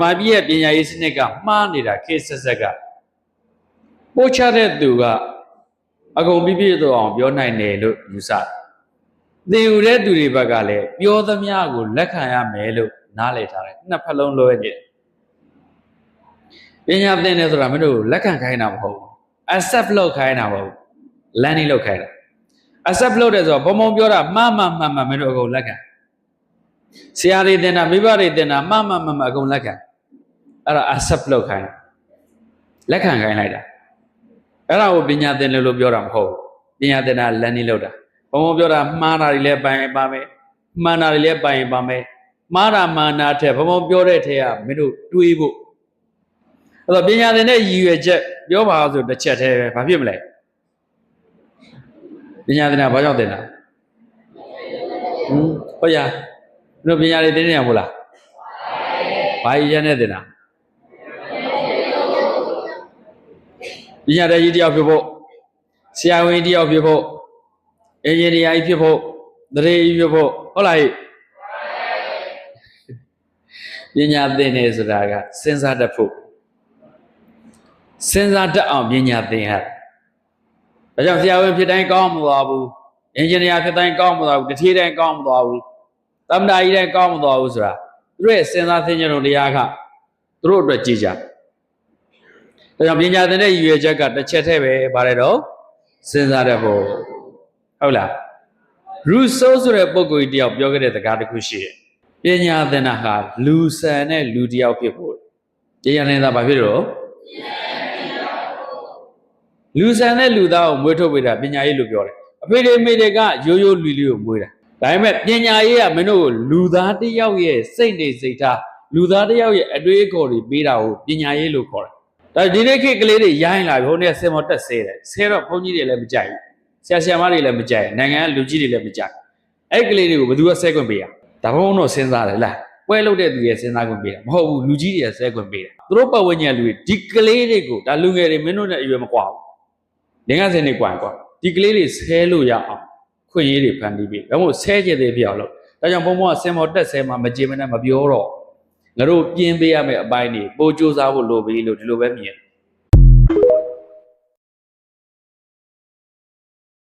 မာပြည်ရဲ့ပညာရေးစနစ်ကမှားနေတာခေတ်ဆက်ဆက်ကပို့ချတဲ့သူကအကုန်ပြည့်စုံအောင်ပြောနိုင်တယ်လို့ယူဆသင်ယူတဲ့သူတွေဘက်ကလည်းပြောသမျှကိုလက်ခံရမယ်လို့နားလည်ထားတယ်နှစ်ဖက်လုံးလွဲနေတယ်ပညာသင်တယ်ဆိုတာမင်းတို့လက်ခံခိုင်းတာမဟုတ်ဘူး accept လုပ်ခိုင်းတာမဟုတ်ဘူး learning လုပ်ခိုင်းတာ accept လုပ်တယ်ဆိုတော့ဘုံဘုံပြောတာမှန်မင်းတို့အကုန်လက်ခံဆရာတွေတင်တာမိဘတွေတင်တာမှန်အကုန်လက်ခံအဲ့ဒါ accept လုပ်ခိုင်းတာလက်ခံခိုင်းလိုက်တာအဲ့ဒါကိုပညာသင်လို့ပြောတာမဟုတ်ဘူးပညာသင်တာ learning လုပ်တာဘုံဘုံပြောတာမှားတာတွေလည်းပိုင်ပါမယ်မှန်တာတွေလည်းပိုင်ပါမယ်မှားတာမှန်တာထက်ဘုံဘုံပြောတဲ့ထဲကမင်းတို့တွေးဖို့အဲ့တော့ပညာသင်တဲ့ရည်ရွယ်ချက်ပြောပါဆိုတစ်ချက်တည်းပဲဘာဖြစ်မလဲပညာသင်တာဘာကြောင့်သင်တာဟုတ်ရတို့ပညာတွေသင်နေရမို့လားဘာရည်ရနဲ့သင်တာပညာတတ်ကြီးတယောက်ဖြစ်ဖို့ဆရာဝန်တယောက်ဖြစ်ဖို့အင်ဂျင်နီယာကြီးဖြစ်ဖို့သရေကြီးဖြစ်ဖို့ဟုတ်လားပညာသင်နေဆိုတာကစဉ်းစားတတ်ဖို့စဉ်းစားတတ်အောင်ပညာသင်ရဒါကြောင့်ဆရာဝန်ဖြစ်တိုင်းကောင်းမသွားဘူးအင်ဂျင်နီယာဖြစ်တိုင်းကောင်းမသွားဘူးတတိတိုင်းကောင်းမသွားဘူးသမ္မာကြီးတိုင်းကောင်းမသွားဘူးဆိုတာသူတို့ရဲ့စဉ်းစားသိဉာဏ်တော်တရားကသူတို့အတွက်ကြည်ကြဒါကြောင့်ပညာသင်တဲ့ရည်ရွယ်ချက်ကတစ်ချက်တည်းပဲပါတယ်တော့စဉ်းစားတတ်ဖို့ဟုတ်လားရူဆိုးဆိုတဲ့ပုဂ္ဂိုလ်ကြီးတယောက်ပြောခဲ့တဲ့စကားတစ်ခုရှိတယ်ပညာသင်တာဟာလူဆန်တဲ့လူတယောက်ဖြစ်ဖို့ပညာသင်တာဘာဖြစ်လို့လူဆန်တဲ့လူသားကိုမွေးထုတ်ပေးတာပညာရေးလို့ပြောတယ်အဖေတွေမိတွေကရိုးရိုးလူလေးကိုမွေးတာဒါပေမဲ့ပညာရေးကမင်းတို့ကိုလူသားတယောက်ရဲ့စိတ်နေစိတ်ထားလူသားတယောက်ရဲ့အတွေးအခေါ်တွေပေးတာကိုပညာရေးလို့ခေါ်တယ်ဒါဒီနေ့ခေတ်ကလေးတွေရိုင်းလာပြီဟိုနေ့ဆင်မော်တက်ဆဲတယ်ဆဲတော့ဘုန်းကြီးတွေလည်းမကြိုက်ဘူးဆရာမတွေလည်းမကြိုက်နိုင်ငံကလူကြီးတွေလည်းမကြိုက်အဲ့ကလေးတွေကိုဘယ်သူကဆဲခွင့်ပေးရဒါဘုံတော့စဉ်းစားတယ်လားပွဲလုပ်တဲ့သူရဲ့စဉ်းစားခွင့်ပေးတာမဟုတ်ဘူးလူကြီးတွေဆဲခွင့်ပေးတာသူတို့ပတ်ဝန်းကျင်လူတွေဒီကလေးတွေကိုဒါလူငယ်တွေမင်းတို့နဲ့အရွယ်မကွာဘူး50နှစ်ကွာဒီကလေးတွေဆဲလို့ရအောင်ခွင့်ရေးတွေဖန်တီးပြီးဒါမှမဟုတ်ဆဲကျတဲ့ပြောက်လို့ဒါကြောင့်ဘုံဘုံကဆင်မော်တက်ဆဲမှာမကြည်မနဲ့မပြောတော့ငါတို့ပြင်းပေးရမယ့်အပိုင်းတွေပိုစူးစမ်းဖို့လိုပြီလို့ဒီလိုပဲမြင်